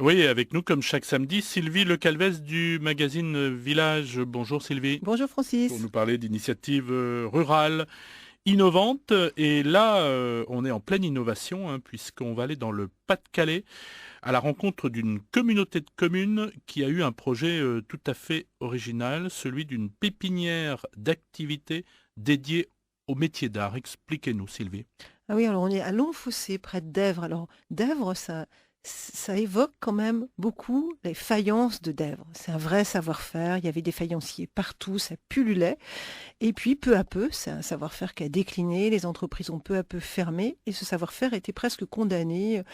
Oui, avec nous, comme chaque samedi, Sylvie Le Calvez du magazine Village. Bonjour Sylvie, Bonjour pour Francis. nous parler d'initiatives rurales innovantes. Et là, on est en pleine innovation, puisqu'on va aller dans le Pas-de-Calais à la rencontre d'une communauté de communes qui a eu un projet tout à fait original, celui d'une pépinière d'activités dédiée au métier d'art. Expliquez-nous Sylvie. Ah oui, alors on est à Longfossé, près de Dèvres. Alors Dèvres, ça évoque quand même beaucoup les faïences de Dèvres. C'est un vrai savoir-faire. Il y avait des faïenciers partout, ça pullulait. Et puis, peu à peu, c'est un savoir-faire qui a décliné, les entreprises ont peu à peu fermé, et ce savoir-faire était presque condamné,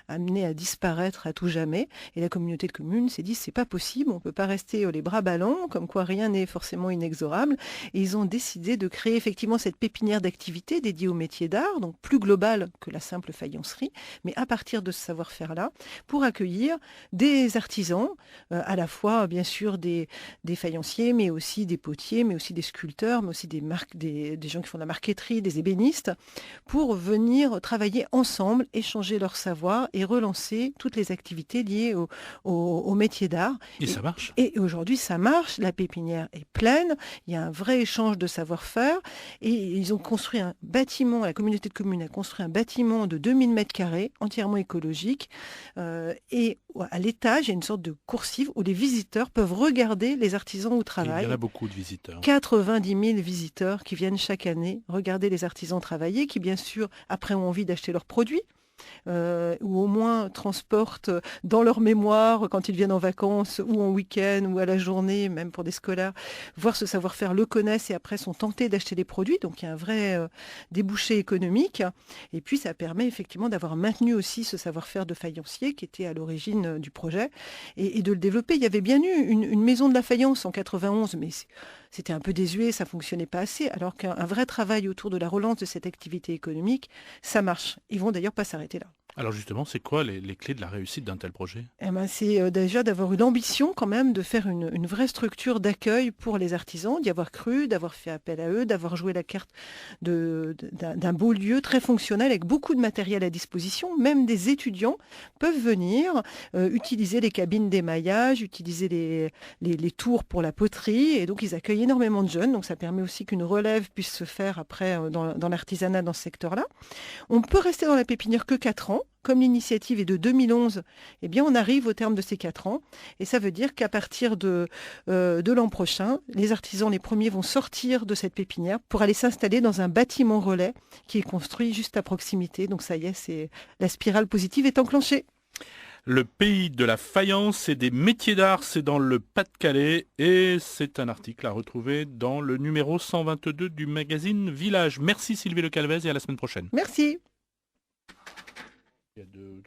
amené à disparaître à tout jamais. Et la communauté de communes s'est dit, c'est pas possible, on peut pas rester les bras ballants, comme quoi rien n'est forcément inexorable. Et ils ont décidé de créer effectivement cette pépinière d'activités dédiée au métier d'art, donc plus globale que la simple faïencerie, mais à partir de ce savoir-faire-là, pour accueillir des artisans, à la fois, bien sûr, des faïenciers, mais aussi des potiers, mais aussi des sculpteurs, mais aussi des gens qui font de la marqueterie, des ébénistes, pour venir travailler ensemble, échanger leur savoir et relancer toutes les activités liées au métier d'art. Et ça marche? Et aujourd'hui, ça marche, la pépinière est pleine, il y a un vrai échange de savoir-faire, et ils ont construit un bâtiment, la communauté de communes a construit un bâtiment de 2000 mètres carrés, entièrement écologique, et à l'étage, il y a une sorte de coursive où les visiteurs peuvent regarder les artisans au Et il y en a travail. beaucoup de visiteurs. 90 000 visiteurs qui viennent chaque année regarder les artisans travailler, qui bien sûr, après ont envie d'acheter leurs produits, ou au moins transportent dans leur mémoire quand ils viennent en vacances ou en week-end ou à la journée, même pour des scolaires, voir ce savoir-faire, le connaissent et après sont tentés d'acheter des produits. Donc il y a un vrai débouché économique. Et puis ça permet effectivement d'avoir maintenu aussi ce savoir-faire de faïencier qui était à l'origine du projet et de le développer. Il y avait bien eu une maison de la faïence en 91, mais c'était un peu désuet, ça fonctionnait pas assez. Alors qu'un vrai travail autour de la relance de cette activité économique, ça marche. Ils vont d'ailleurs pas s'arrêter là. Alors justement, c'est quoi les clés de la réussite d'un tel projet? Eh ben, c'est déjà d'avoir eu l'ambition quand même de faire une vraie structure d'accueil pour les artisans, d'y avoir cru, d'avoir fait appel à eux, d'avoir joué la carte d'un beau lieu très fonctionnel avec beaucoup de matériel à disposition. Même des étudiants peuvent venir utiliser les cabines d'émaillage, utiliser les tours pour la poterie. Et donc, ils accueillent énormément de jeunes. Donc, ça permet aussi qu'une relève puisse se faire après dans l'artisanat dans ce secteur-là. On peut rester dans la pépinière que 4 ans. Comme l'initiative est de 2011, eh bien, on arrive au terme de ces 4 ans. Et ça veut dire qu'à partir de l'an prochain, les artisans, les premiers, vont sortir de cette pépinière pour aller s'installer dans un bâtiment relais qui est construit juste à proximité. Donc ça y est, la spirale positive est enclenchée. Le pays de la faïence et des métiers d'art, c'est dans le Pas-de-Calais et c'est un article à retrouver dans le numéro 122 du magazine Village. Merci Sylvie Le Calvez et à la semaine prochaine. Merci. Il y a